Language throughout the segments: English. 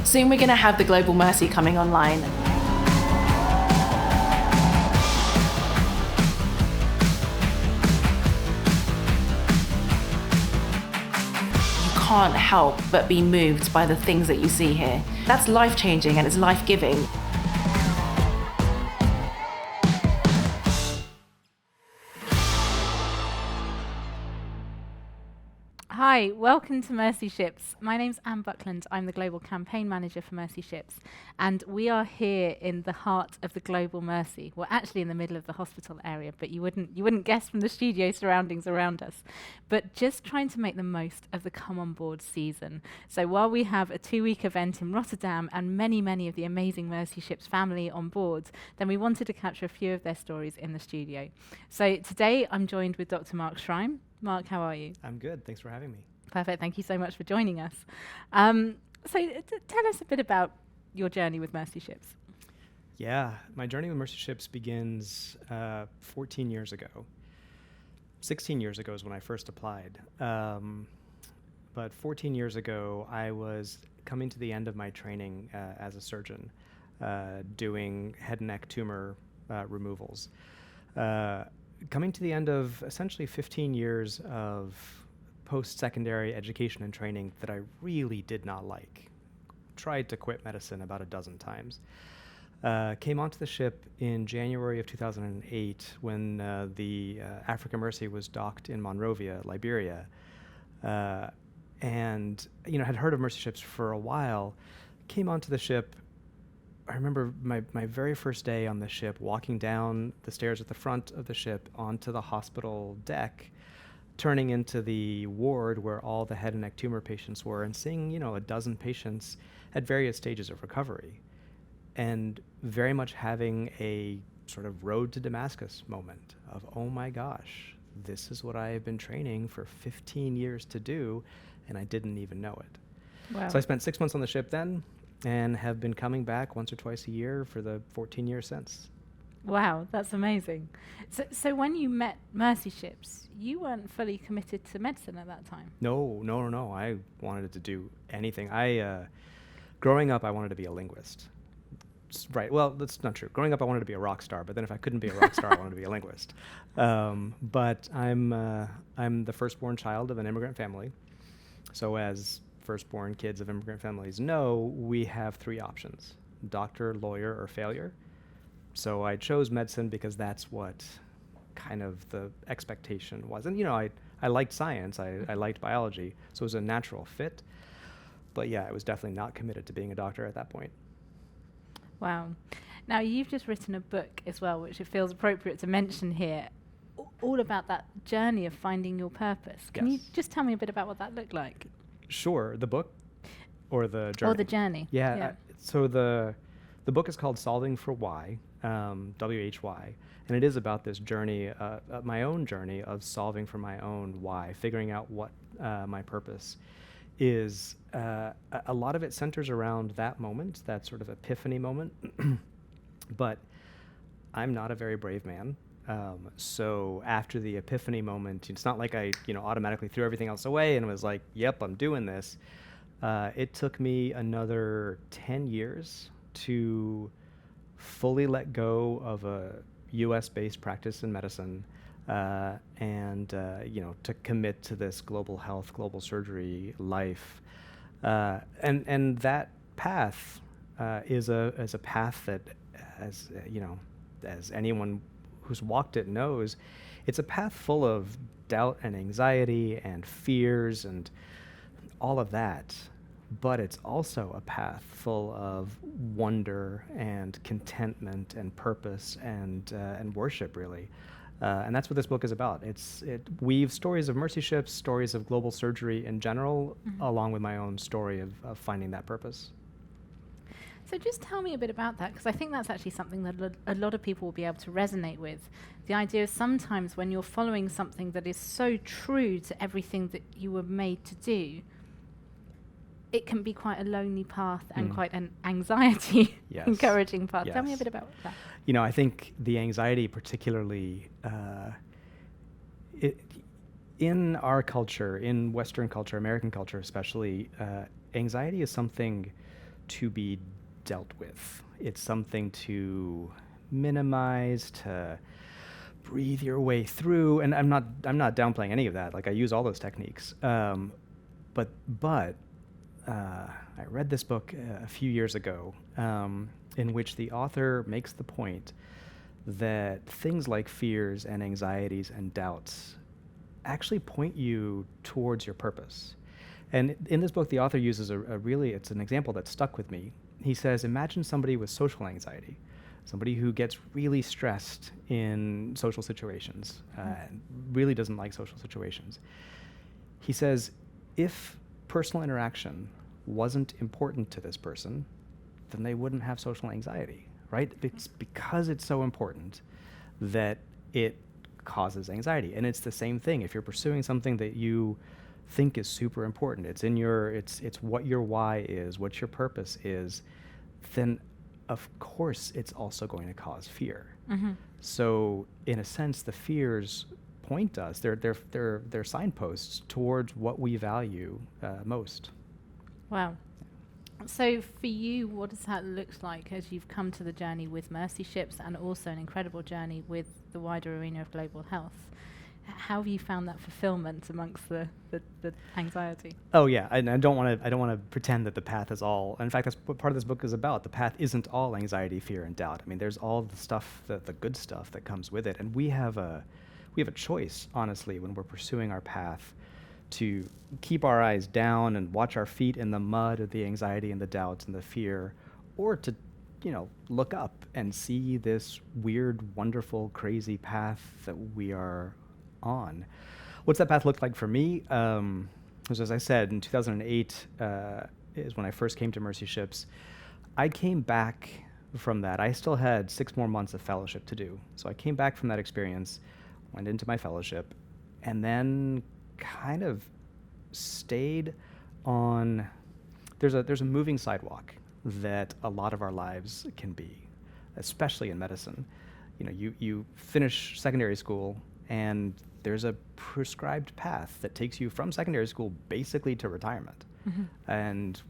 Soon we're going to have the Global Mercy coming online. You can't help but be moved by the things that you see here. That's life-changing and it's life-giving. Hi, welcome to Mercy Ships. My name's Anne Buckland. I'm the Global Campaign Manager for Mercy Ships. And we are here in the heart of the Global Mercy. We're actually in the middle of the hospital area, but you wouldn't guess from the studio surroundings around us. But just trying to make the most of the Come On Board season. So while we have a 2-week event in Rotterdam and many of the amazing Mercy Ships family on board, then we wanted to capture a few of their stories in the studio. So today I'm joined with Dr. Mark Shrime. Mark, how are you? I'm good. Thanks for having me. Perfect. Thank you so much for joining us. Tell us a bit about your journey with Mercy Ships. Yeah, my journey with Mercy Ships begins 14 years ago. 16 years ago is when I first applied. But 14 years ago, I was coming to the end of my training as a surgeon, doing head and neck tumor removals. Coming to the end of essentially 15 years of post-secondary education and training that I really did not like. Tried to quit medicine about a dozen times. Came onto the ship in January of 2008 when the Africa Mercy was docked in Monrovia, Liberia. And had heard of Mercy Ships for a while. Came onto the ship. I remember my very first day on the ship, walking down the stairs at the front of the ship onto the hospital deck, turning into the ward where all the head and neck tumor patients were, and seeing, a dozen patients at various stages of recovery, and very much having a sort of road to Damascus moment of, oh my gosh, this is what I have been training for 15 years to do, and I didn't even know it. Wow. So I spent 6 months on the ship then, and have been coming back once or twice a year for the 14 years since. Wow, that's amazing. So when you met Mercy Ships, you weren't fully committed to medicine at that time? No. I wanted to do anything. Growing up, I wanted to be a linguist. Right. Well, that's not true. Growing up, I wanted to be a rock star, but then if I couldn't be a rock star, I wanted to be a linguist. But I'm the firstborn child of an immigrant family. So as firstborn kids of immigrant families know, we have 3 options: doctor, lawyer, or failure. So I chose medicine because that's what kind of the expectation was. And, I liked science. I liked biology. So it was a natural fit. But yeah, I was definitely not committed to being a doctor at that point. Wow. Now, you've just written a book as well, which it feels appropriate to mention here, all about that journey of finding your purpose. Can you just tell me a bit about what that looked like? Sure. The book or the journey? Or the journey. Yeah. So the book is called Solving for Why, WHY, and it is about this journey, my own journey of solving for my own why, figuring out what my purpose is. A lot of it centers around that moment, that sort of epiphany moment. But I'm not a very brave man. So after the epiphany moment, it's not like I, automatically threw everything else away and was like, yep, I'm doing this. It took me another 10 years to fully let go of a US-based practice in medicine, and to commit to this global health, global surgery life. And that path is a path that, as anyone who's walked it knows, it's a path full of doubt and anxiety and fears and all of that. But it's also a path full of wonder and contentment and purpose and worship, really. And that's what this book is about. It weaves stories of Mercy Ships, stories of global surgery in general, along with my own story of finding that purpose. So just tell me a bit about that, because I think that's actually something that a lot of people will be able to resonate with. The idea of sometimes when you're following something that is so true to everything that you were made to do, it can be quite a lonely path and quite an anxiety encouraging path. Yes. Tell me a bit about that. I think the anxiety particularly, in our culture, in Western culture, American culture especially, anxiety is something to be dealt with. It's something to minimize, to breathe your way through. And I'm not downplaying any of that. Like, I use all those techniques. But I read this book a few years ago, in which the author makes the point that things like fears and anxieties and doubts actually point you towards your purpose. And in this book, the author uses it's an example that stuck with me. He says, imagine somebody with social anxiety, somebody who gets really stressed in social situations, really doesn't like social situations. He says, if personal interaction wasn't important to this person, then they wouldn't have social anxiety, right? It's because it's so important that it causes anxiety. And it's the same thing. If you're pursuing something that you think is super important, it's what your why is, what your purpose is, then of course it's also going to cause fear. Mm-hmm. So in a sense, the fears point us, they're signposts towards what we value most. Wow. So for you, what does that look like as you've come to the journey with Mercy Ships, and also an incredible journey with the wider arena of global health? How have you found that fulfillment amongst the anxiety? Oh yeah, and I don't want to pretend that the path is all. In fact, that's what part of this book is about. The path isn't all anxiety, fear, and doubt. I mean, there's all the stuff, the good stuff that comes with it, and we have a choice, honestly, when we're pursuing our path, to keep our eyes down and watch our feet in the mud of the anxiety and the doubts and the fear, or to, look up and see this weird, wonderful, crazy path that we are on. What's that path look like for me? Because as I said, in 2008 is when I first came to Mercy Ships. I came back from that. I still had 6 more months of fellowship to do. So I came back from that experience, went into my fellowship, and then kind of stayed on. There's a moving sidewalk that a lot of our lives can be, especially in medicine. You finish secondary school, and there's a prescribed path that takes you from secondary school basically to retirement, and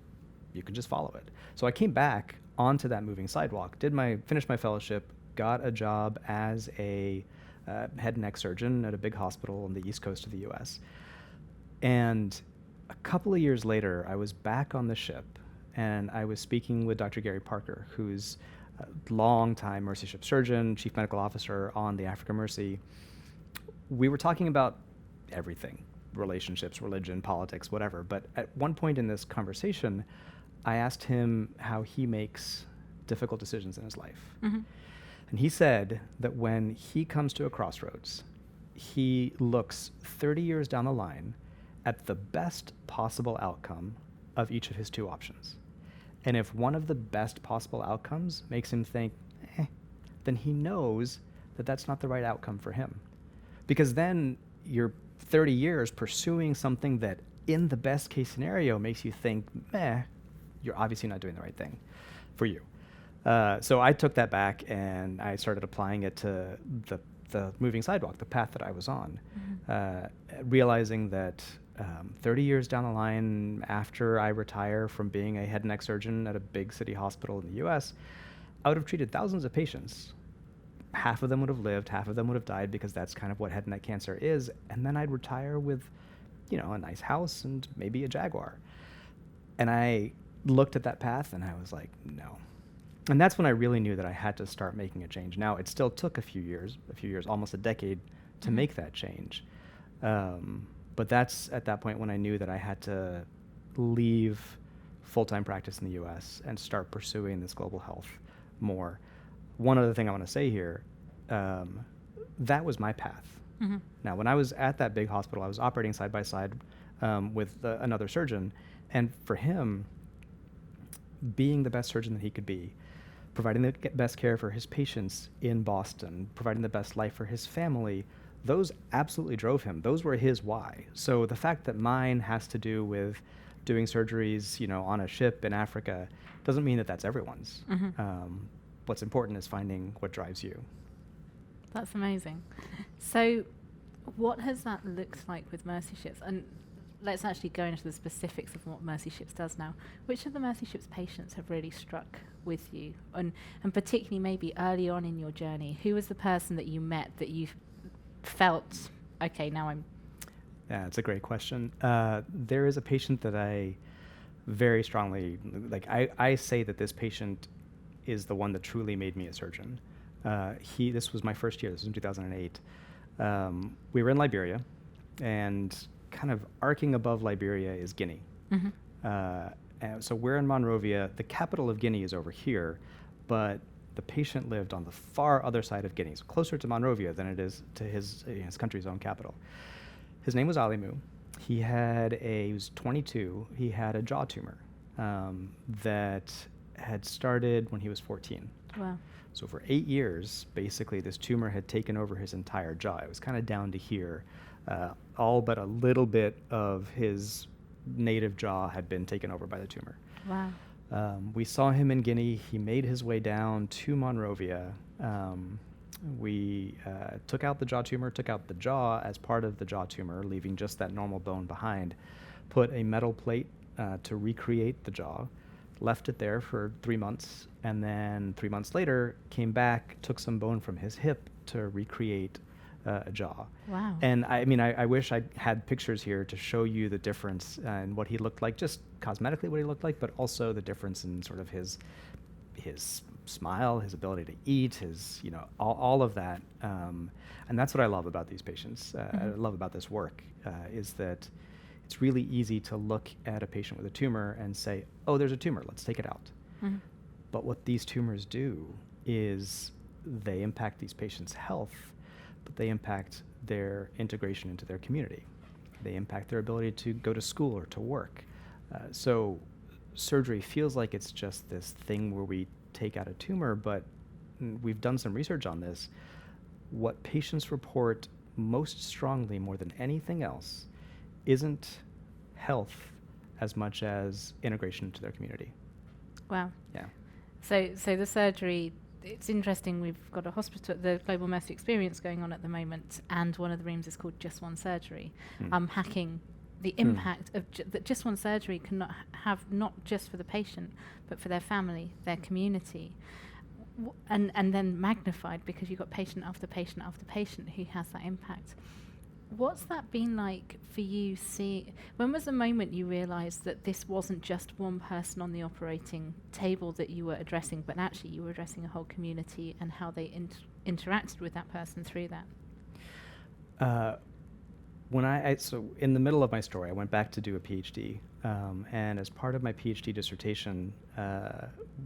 you can just follow it. So I came back onto that moving sidewalk, finished my fellowship, got a job as a head and neck surgeon at a big hospital on the East Coast of the U.S. And a couple of years later, I was back on the ship, and I was speaking with Dr. Gary Parker, who's a long-time Mercy Ship surgeon, chief medical officer on the Africa Mercy. We were talking about everything, relationships, religion, politics, whatever. But at one point in this conversation, I asked him how he makes difficult decisions in his life. Mm-hmm. And he said that when he comes to a crossroads, he looks 30 years down the line at the best possible outcome of each of his 2 options. And if one of the best possible outcomes makes him think, then he knows that that's not the right outcome for him. Because then you're 30 years pursuing something that in the best case scenario makes you think, you're obviously not doing the right thing for you. So I took that back, and I started applying it to the moving sidewalk, the path that I was on, realizing that 30 years down the line, after I retire from being a head and neck surgeon at a big city hospital in the US, I would have treated thousands of patients. Half of them would have lived, half of them would have died, because that's kind of what head and neck cancer is. And then I'd retire with, a nice house and maybe a Jaguar. And I looked at that path and I was like, no. And that's when I really knew that I had to start making a change. Now, it still took a few years, almost a decade, to make that change. But that's at that point when I knew that I had to leave full-time practice in the US and start pursuing this global health more. One other thing I want to say here, that was my path. Mm-hmm. Now, when I was at that big hospital, I was operating side by side with another surgeon. And for him, being the best surgeon that he could be, providing the best care for his patients in Boston, providing the best life for his family, those absolutely drove him. Those were his why. So the fact that mine has to do with doing surgeries, on a ship in Africa, doesn't mean that that's everyone's. Mm-hmm. What's important is finding what drives you. That's amazing. So what has that looked like with Mercy Ships? And let's actually go into the specifics of what Mercy Ships does now. Which of the Mercy Ships patients have really struck with you? And particularly maybe early on in your journey, who was the person that you met that you felt, okay, now I'm... Yeah, it's a great question. There is a patient that I very strongly, I say that this patient is the one that truly made me a surgeon. This was my first year, this was in 2008. We were in Liberia, and kind of arcing above Liberia is Guinea. And so we're in Monrovia. The capital of Guinea is over here, but the patient lived on the far other side of Guinea, so closer to Monrovia than it is to his country's own capital. His name was Alimu. He was 22. He had a jaw tumor that had started when he was 14. Wow. So for 8 years, basically, this tumor had taken over his entire jaw. It was kind of down to here. All but a little bit of his native jaw had been taken over by the tumor. Wow. We saw him in Guinea. He made his way down to Monrovia. We took out the jaw tumor, took out the jaw as part of the jaw tumor, leaving just that normal bone behind, put a metal plate to recreate the jaw, left it there for 3 months, and then 3 months later came back, took some bone from his hip to recreate a jaw. Wow. And I wish I had pictures here to show you the difference in what he looked like, just cosmetically what he looked like, but also the difference in sort of his smile, his ability to eat, his, all of that. And that's what I love about these patients. I love about this work, is that it's really easy to look at a patient with a tumor and say, oh, there's a tumor, let's take it out. But what these tumors do is they impact these patients' health, but they impact their integration into their community. They impact their ability to go to school or to work. So surgery feels like it's just this thing where we take out a tumor, but we've done some research on this. What patients report most strongly, more than anything else, isn't health as much as integration into their community. Wow. Yeah. So the surgery, it's interesting, we've got a hospital, the Global Mercy Experience going on at the moment, and one of the rooms is called Just One Surgery, unpacking the impact of that just one surgery can have not just for the patient, but for their family, their community, and then magnified because you've got patient after patient after patient who has that impact. What's that been like for you? When was the moment you realised that this wasn't just one person on the operating table that you were addressing, but actually you were addressing a whole community and how they interacted with that person through that? So in the middle of my story, I went back to do a PhD, and as part of my PhD dissertation,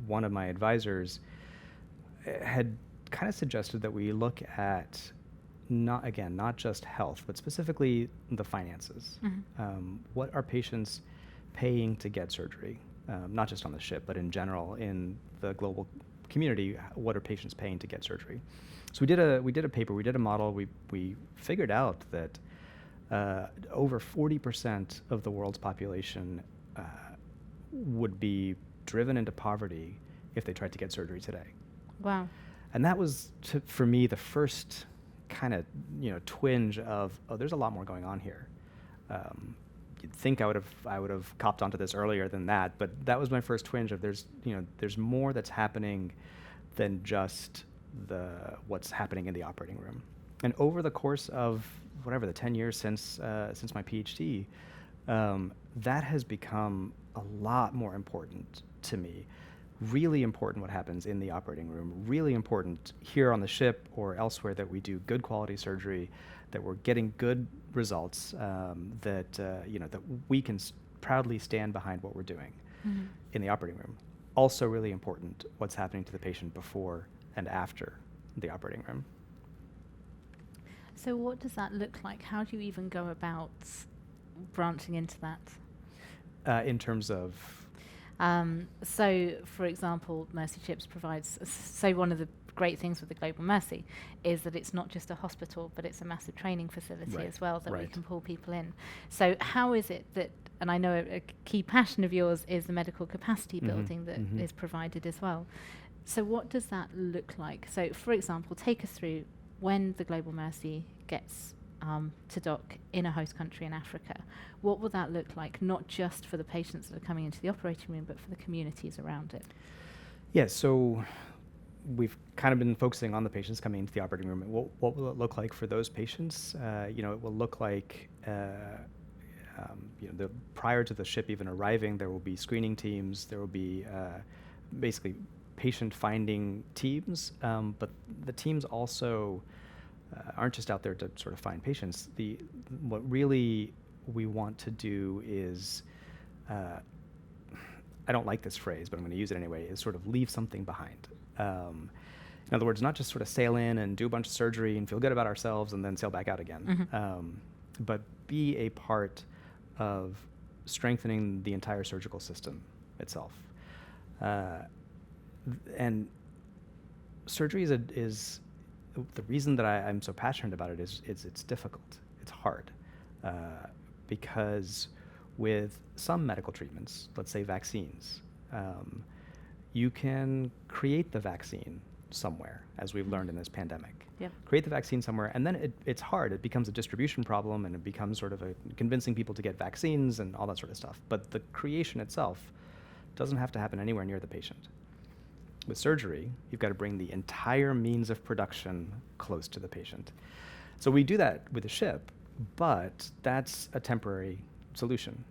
one of my advisors had kind of suggested that we look at not just health, but specifically the finances. What are patients paying to get surgery? Not just on the ship, but in general in the global community, what are patients paying to get surgery? So we did a paper, we did a model, we figured out that over 40% of the world's population would be driven into poverty if they tried to get surgery today. Wow. And that was, for me, the first kind of twinge of, oh, there's a lot more going on here. You'd think I would have copped onto this earlier than that, but that was my first twinge of there's more that's happening than just what's happening in the operating room. And over the course of the 10 years since my PhD, that has become a lot more important to me. Really important what happens in the operating room, really important here on the ship or elsewhere that we do good quality surgery, that we're getting good results, that we can proudly stand behind what we're doing in the operating room. Also really important what's happening to the patient before and after the operating room. So what does that look like? How do you even go about branching into that? In terms of? So, for example, Mercy Ships provides, so one of the great things with the Global Mercy is that it's not just a hospital, but it's a massive training facility as well that we can pull people in. So how is it that, and I know a key passion of yours is the medical capacity building that is provided as well. So what does that look like? So, for example, take us through when the Global Mercy gets to dock in a host country in Africa. What will that look like, not just for the patients that are coming into the operating room, but for the communities around it? Yeah, so we've kind of been focusing on the patients coming into the operating room. What will it look like for those patients? It will look like, prior to the ship even arriving, there will be screening teams. There will be basically patient-finding teams, but the teams also aren't just out there to sort of find patients. What really we want to do is, I don't like this phrase, but I'm going to use it anyway, is sort of leave something behind. In other words, not just sort of sail in and do a bunch of surgery and feel good about ourselves and then sail back out again, but be a part of strengthening the entire surgical system itself. And surgery is the reason that I'm so passionate about it is it's difficult. It's hard because with some medical treatments, let's say vaccines, you can create the vaccine somewhere, as we've learned in this pandemic. Yep. Create the vaccine somewhere, and then it's hard. It becomes a distribution problem, and it becomes sort of convincing people to get vaccines and all that sort of stuff. But the creation itself doesn't have to happen anywhere near the patient. With surgery, you've got to bring the entire means of production close to the patient. So we do that with the ship, but that's a temporary solution.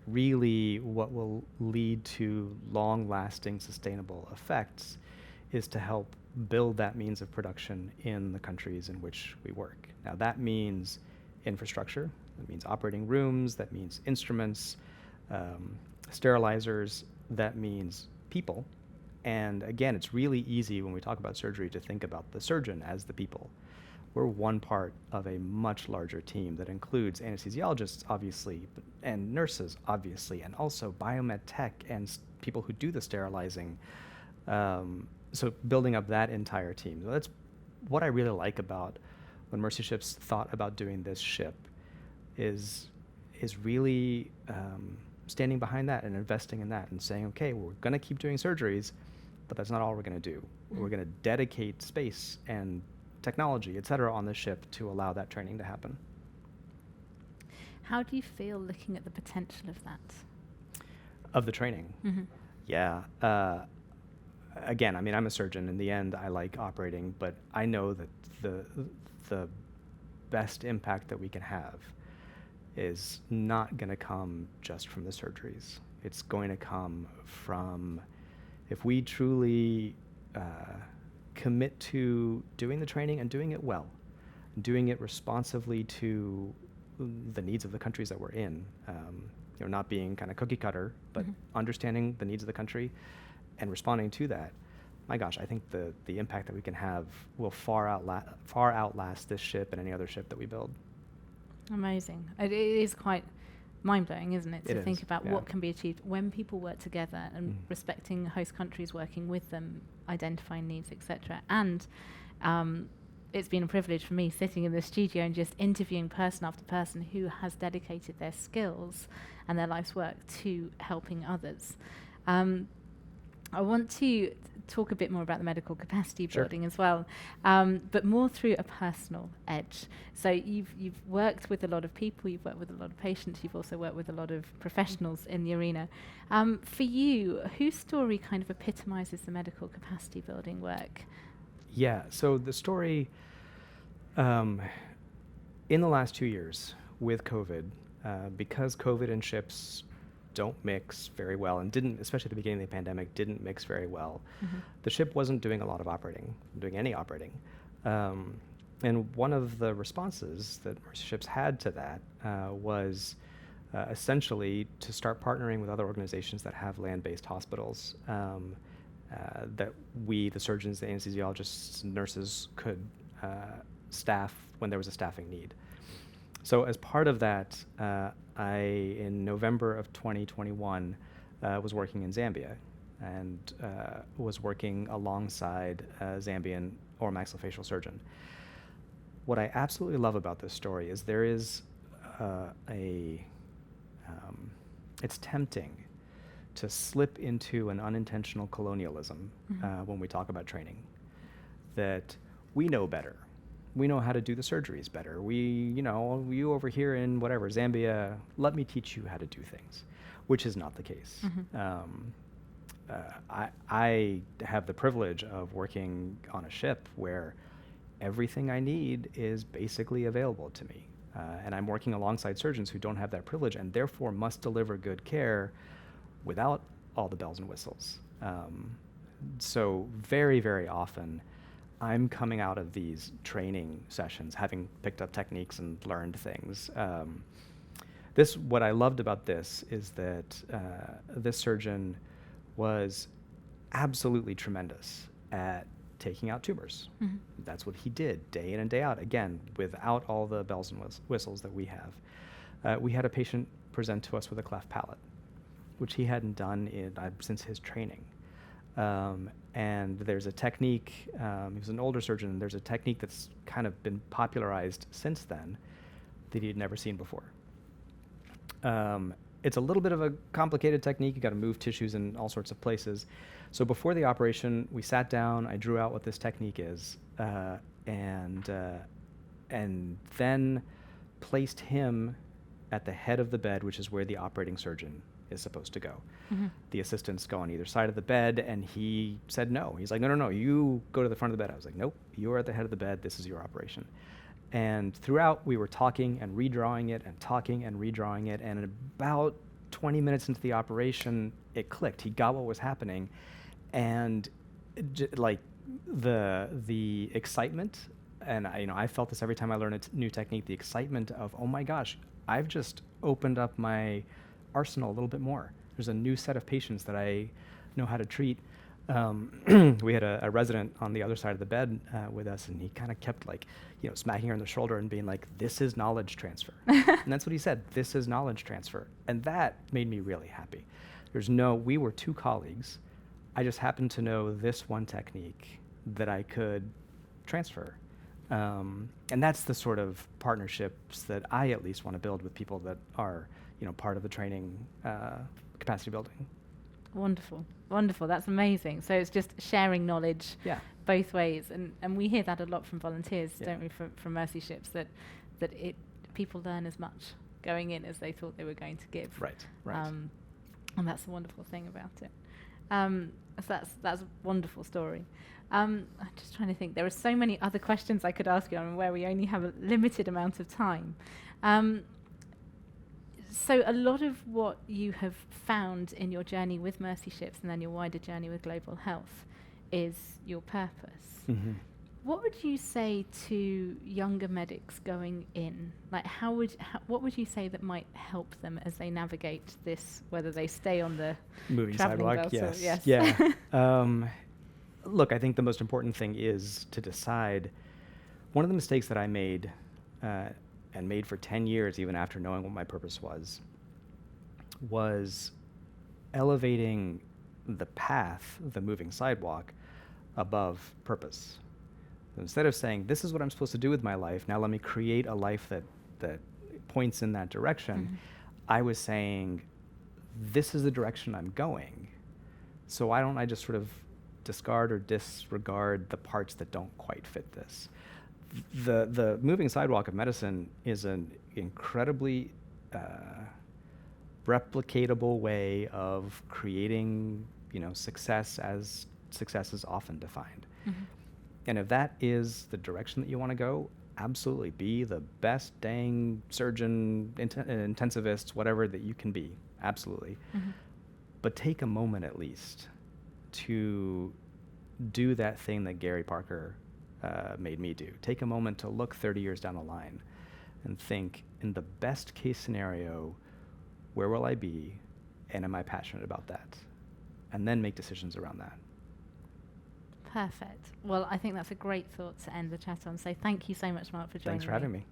Really, what will lead to long-lasting, sustainable effects is to help build that means of production in the countries in which we work. Now, that means infrastructure, that means operating rooms, that means instruments, sterilizers, that means people. And again, it's really easy when we talk about surgery to think about the surgeon as the people. We're one part of a much larger team that includes anesthesiologists, obviously, and nurses, obviously, and also biomed tech and people who do the sterilizing. So building up that entire team. So that's what I really like about when Mercy Ships thought about doing this ship is really standing behind that and investing in that and saying, okay, we're going to keep doing surgeries, but that's not all we're going to do. We're going to dedicate space and technology, et cetera, on the ship to allow that training to happen. How do you feel looking at the potential of that? Of the training? Yeah. Again, I mean, I'm a surgeon. In the end, I like operating, but I know that the best impact that we can have is not going to come just from the surgeries. It's going to come from, if we truly commit to doing the training and doing it well, doing it responsively to the needs of the countries that we're in, not being kind of cookie cutter, but understanding the needs of the country and responding to that. My gosh, I think the impact that we can have will far outlast this ship and any other ship that we build. Amazing. It is quite mind-blowing, isn't it, to think about yeah. what can be achieved when people work together and respecting host countries, working with them, identifying needs, etc. And it's been a privilege for me sitting in the studio and just interviewing person after person who has dedicated their skills and their life's work to helping others. I want to talk a bit more about the medical capacity building as well, but more through a personal edge. So you've worked with a lot of people, you've worked with a lot of patients, you've also worked with a lot of professionals in the arena. For you, whose story kind of epitomizes the medical capacity building work? Yeah, so the story, in the last 2 years with COVID, because COVID and ships don't mix very well and didn't, especially at the beginning of the pandemic, didn't mix very well. The ship wasn't doing a lot of operating, doing any operating. And one of the responses that Mercy Ships had to that was essentially to start partnering with other organizations that have land-based hospitals that we, the surgeons, the anesthesiologists, nurses, could staff when there was a staffing need. So as part of that, in November of 2021, was working in Zambia and was working alongside a Zambian oromaxillofacial surgeon. What I absolutely love about this story is there is it's tempting to slip into an unintentional colonialism when we talk about training, that we know better. we know how to do the surgeries better. You over here in whatever, Zambia, let me teach you how to do things, which is not the case. I have the privilege of working on a ship where everything I need is basically available to me. And I'm working alongside surgeons who don't have that privilege and therefore must deliver good care without all the bells and whistles. So very, very often, I'm coming out of these training sessions having picked up techniques and learned things. What I loved about this is that this surgeon was absolutely tremendous at taking out tumors. That's what he did day in and day out, again, without all the bells and whistles that we have. We had a patient present to us with a cleft palate, which he hadn't done since his training. And there's a technique, he was an older surgeon, and there's a technique that's kind of been popularized since then that he had never seen before. It's a little bit of a complicated technique. You got to move tissues in all sorts of places. So before the operation, we sat down, I drew out what this technique is, and then placed him at the head of the bed, which is where the operating surgeon is supposed to go. The assistants go on either side of the bed, and he said no. He's like, no, you go to the front of the bed. I was like, nope, you are at the head of the bed. This is your operation. And throughout, we were talking and redrawing it and talking and redrawing it. And about 20 minutes into the operation, it clicked. He got what was happening. And the excitement, and I felt this every time I learned a new technique, the excitement of, oh my gosh, I've just opened up my arsenal a little bit more. There's a new set of patients that I know how to treat. We had a resident on the other side of the bed with us, and he kind of kept smacking her on the shoulder and being like, this is knowledge transfer. And that's what he said, this is knowledge transfer. And that made me really happy. We were two colleagues. I just happened to know this one technique that I could transfer. And that's the sort of partnerships that I at least want to build with people that are, part of the training capacity building. Wonderful. That's amazing. So it's just sharing knowledge both ways. And we hear that a lot from volunteers, don't we, from Mercy Ships, that people learn as much going in as they thought they were going to give. Right. And that's a wonderful thing about it. So that's a wonderful story. I'm just trying to think. There are so many other questions I could ask you on where we only have a limited amount of time. So a lot of what you have found in your journey with Mercy Ships and then your wider journey with global health is your purpose. What would you say to younger medics going in? Like, what would you say that might help them as they navigate this, whether they stay on the moving traveling sidewalk? belt? Yes. Yeah. Look, I think the most important thing is to decide. One of the mistakes that I made, and made for 10 years, even after knowing what my purpose was elevating the path, the moving sidewalk, above purpose. Instead of saying, this is what I'm supposed to do with my life, now let me create a life that points in that direction, I was saying, this is the direction I'm going. So why don't I just sort of discard or disregard the parts that don't quite fit this? The moving sidewalk of medicine is an incredibly replicatable way of creating, success as success is often defined. And if that is the direction that you want to go, absolutely be the best dang surgeon, intensivist, whatever that you can be. Absolutely. But take a moment at least to do that thing that Gary Parker made me do. Take a moment to look 30 years down the line and think, in the best case scenario, where will I be, and am I passionate about that? And then make decisions around that. Perfect. Well, I think that's a great thought to end the chat on. So thank you so much, Mark, for joining me. Thanks for having me.